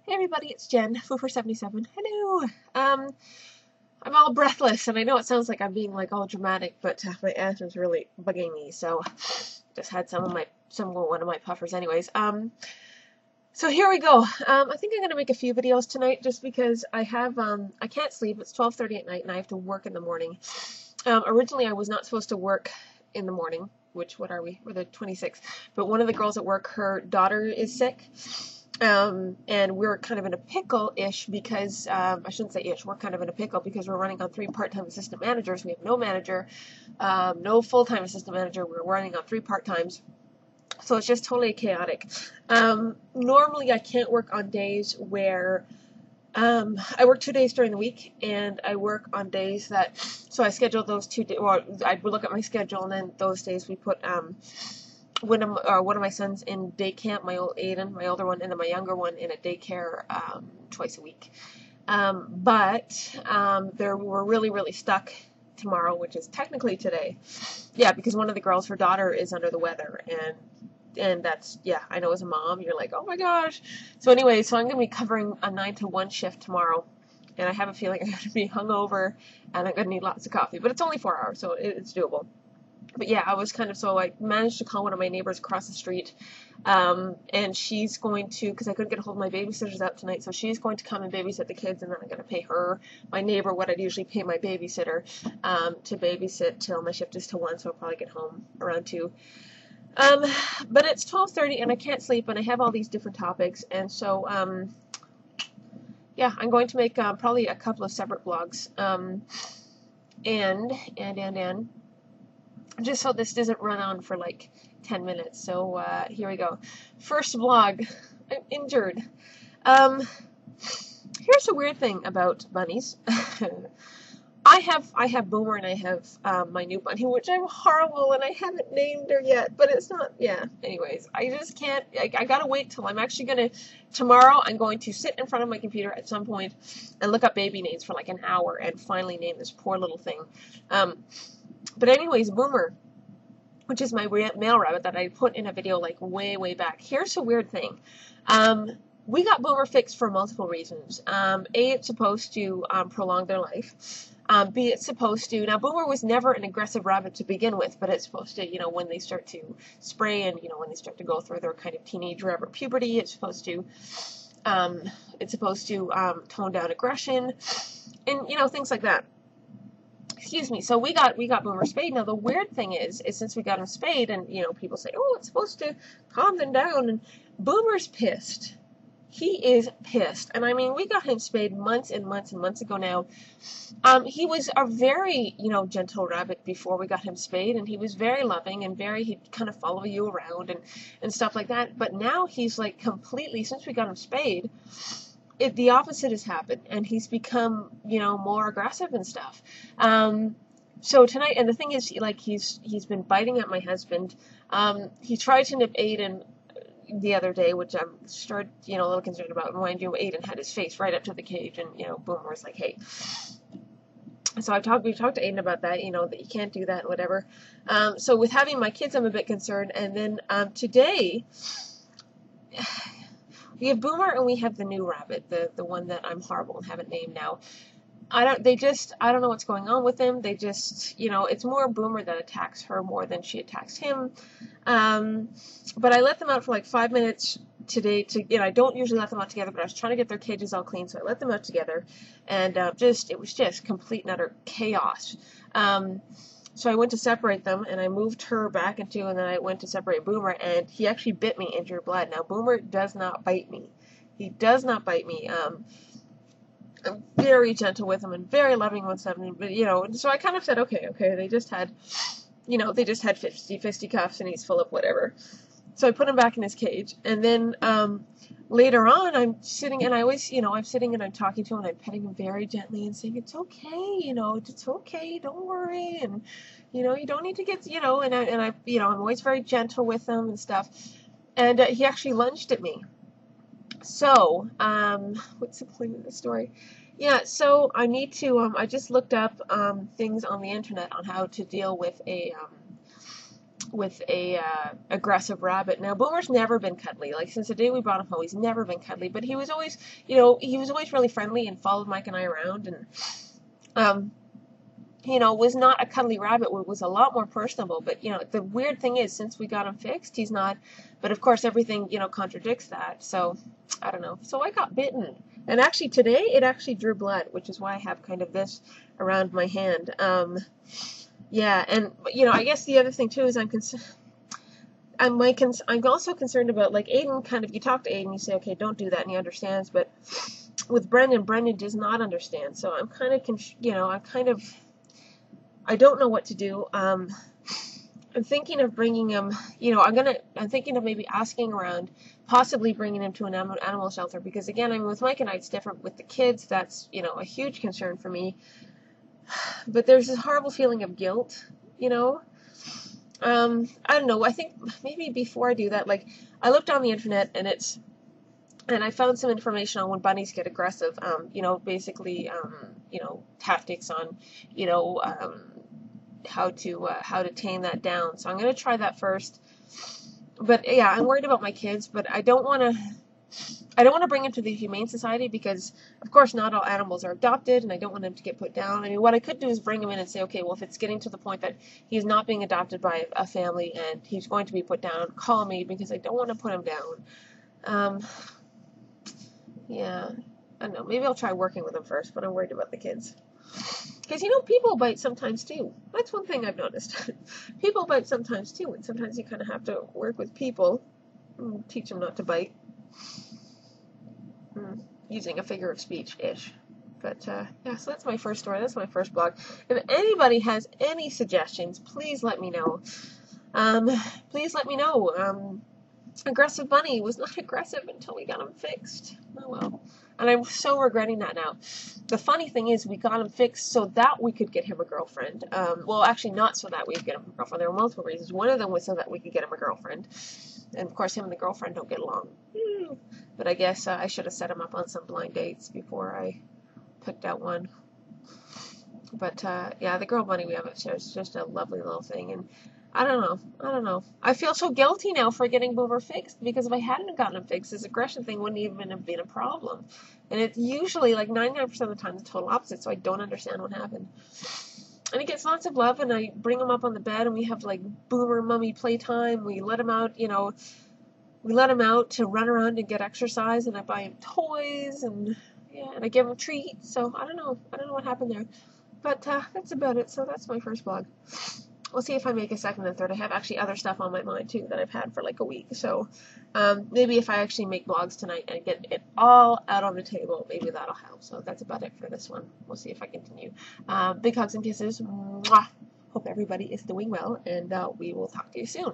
Hey everybody, it's Jen, Foo477. Hello. I'm all breathless, and I know it sounds like I'm being like all dramatic, but my asthma's really bugging me, so just had one of my puffers, anyways. So here we go. I think I'm gonna make a few videos tonight, just because I can't sleep. It's 12:30 at night, and I have to work in the morning. Originally, I was not supposed to work in the morning, which what are we? We're the 26th. But one of the girls at work, her daughter is sick. And we're kind of in a pickle-ish because, I shouldn't say ish, we're kind of in a pickle because we're running on 3 part-time assistant managers. We have no manager, no full-time assistant manager. We're running on 3 part-times. So it's just totally chaotic. Normally I can't work on days where, I work 2 days during the week, and I work on days that, so I schedule those 2 days, or I would look at my schedule, and then those days we put, one of my sons in day camp, my old Aiden, my older one, and then my younger one in a daycare twice a week. We're really stuck tomorrow, which is technically today. Yeah, because one of the girls, her daughter, is under the weather, and that's, yeah, I know as a mom, you're like, oh my gosh. So anyway, so I'm going to be covering a 9 to 1 shift tomorrow, and I have a feeling I'm going to be hungover, and I'm going to need lots of coffee, but it's only 4 hours, so it's doable. But yeah, I managed to call one of my neighbors across the street, and she's going to, because I couldn't get a hold of my babysitters out tonight, so she's going to come and babysit the kids, and then I'm going to pay her, my neighbor, what I'd usually pay my babysitter, to babysit till my shift is till 1, so I'll probably get home around 2. But it's 12:30, and I can't sleep, and I have all these different topics, and so, yeah, I'm going to make, probably a couple of separate vlogs, and just so this doesn't run on for like 10 minutes. So here we go. First vlog. I'm injured. Here's a weird thing about bunnies. I have Boomer, and I have my new bunny, which I'm horrible, and I haven't named her yet, but it's not, yeah, anyways, I just can't, I gotta wait till I'm actually gonna, tomorrow I'm going to sit in front of my computer at some point and look up baby names for like an hour and finally name this poor little thing. But anyways, Boomer, which is my male rabbit that I put in a video like way back. Here's a weird thing. We got Boomer fixed for multiple reasons. A, it's supposed to prolong their life. B, it's supposed to, now Boomer was never an aggressive rabbit to begin with, but it's supposed to, when they start to spray and, when they start to go through their kind of teenage rabbit puberty, it's supposed to tone down aggression and, things like that. Excuse me. So we got Boomer spayed. Now the weird thing is since we got him spayed, and people say, oh, it's supposed to calm them down, and Boomer's pissed. He is pissed. And I mean, we got him spayed months and months ago now. He was a very, gentle rabbit before we got him spayed, and he was very loving and he'd kind of follow you around and stuff like that. But now he's like completely, since we got him spayed, the opposite has happened, and he's become, more aggressive and stuff. So tonight, and the thing is, like, he's been biting at my husband. He tried to nip Aiden the other day, which I'm a little concerned about. Mind you, Aiden had his face right up to the cage, and, Boomer was like, hey. So we've talked to Aiden about that, that you can't do that, whatever. So with having my kids, I'm a bit concerned. And then, today, we have Boomer, and we have the new rabbit, the one that I'm horrible and haven't named now. I don't know what's going on with them. They just, it's more Boomer that attacks her more than she attacks him. But I let them out for like 5 minutes today I don't usually let them out together, but I was trying to get their cages all clean, so I let them out together, and it was just complete and utter chaos. So I went to separate them, and I moved her back into, and then I went to separate Boomer, and he actually bit me and drew blood. Now, Boomer does not bite me. He does not bite me. I'm very gentle with him and very loving with him, but, so I kind of said, okay, they just had fisticuffs, and he's full of whatever. So I put him back in his cage, and then, later on, I'm sitting, and I'm sitting and I'm talking to him, and I'm petting him very gently and saying, it's okay, it's okay, don't worry, and, you don't need to get, I'm always very gentle with him and stuff, and he actually lunged at me. So, what's the point of the story? Yeah, so I need to, I just looked up, things on the internet on how to deal with with a aggressive rabbit. Now Boomer's never been cuddly. Like since the day we brought him home, he's never been cuddly. But he was always, he was always really friendly and followed Mike and I around, and was not a cuddly rabbit. Was a lot more personable. But the weird thing is, since we got him fixed, he's not. But of course, everything contradicts that. So I don't know. So I got bitten, and actually today it actually drew blood, which is why I have kind of this around my hand. Yeah, and I guess the other thing too is I'm also concerned about, like, Aiden. Kind of, you talk to Aiden, you say, okay, don't do that, and he understands. But with Brendan does not understand. So I'm kind of, I don't know what to do. I'm thinking of bringing him. I'm thinking of maybe asking around, possibly bringing him to an animal shelter, because again, I mean, with Mike and I, it's different. With the kids, that's a huge concern for me. But there's this horrible feeling of guilt, I don't know. I think maybe before I do that, like, I looked on the internet and I found some information on when bunnies get aggressive. Basically, tactics on, how to tame that down. So I'm gonna try that first. But yeah, I'm worried about my kids, but I don't want to bring him to the Humane Society because, of course, not all animals are adopted, and I don't want him to get put down. I mean, what I could do is bring him in and say, okay, well, if it's getting to the point that he's not being adopted by a family and he's going to be put down, call me, because I don't want to put him down. Yeah, I don't know. Maybe I'll try working with him first, but I'm worried about the kids. Because, people bite sometimes, too. That's one thing I've noticed. People bite sometimes, too, and sometimes you kind of have to work with people and teach them not to bite. Using a figure of speech-ish. But, yeah, so that's my first story. That's my first blog. If anybody has any suggestions, please let me know. Please let me know. Aggressive bunny was not aggressive until we got him fixed. Oh, well. And I'm so regretting that now. The funny thing is, we got him fixed so that we could get him a girlfriend. Well, actually, not so that we could get him a girlfriend. There were multiple reasons. One of them was so that we could get him a girlfriend. And, of course, him and the girlfriend don't get along. But I guess I should have set him up on some blind dates before I picked out one. But, yeah, the girl bunny we have upstairs is just a lovely little thing. And I don't know. I feel so guilty now for getting Boomer fixed, because if I hadn't gotten him fixed, this aggression thing wouldn't even have been a problem. And it's usually, like, 99% of the time the total opposite, so I don't understand what happened. And he gets lots of love, and I bring him up on the bed, and we have, like, Boomer mummy playtime. We let him out, we let him out to run around and get exercise, and I buy him toys, and yeah, and I give him treats. So I don't know what happened there. But that's about it. So that's my first blog. We'll see if I make a second and third. I have actually other stuff on my mind, too, that I've had for like a week. So maybe if I actually make blogs tonight and get it all out on the table, maybe that'll help. So that's about it for this one. We'll see if I continue. Big hugs and kisses. Mwah. Hope everybody is doing well, and we will talk to you soon.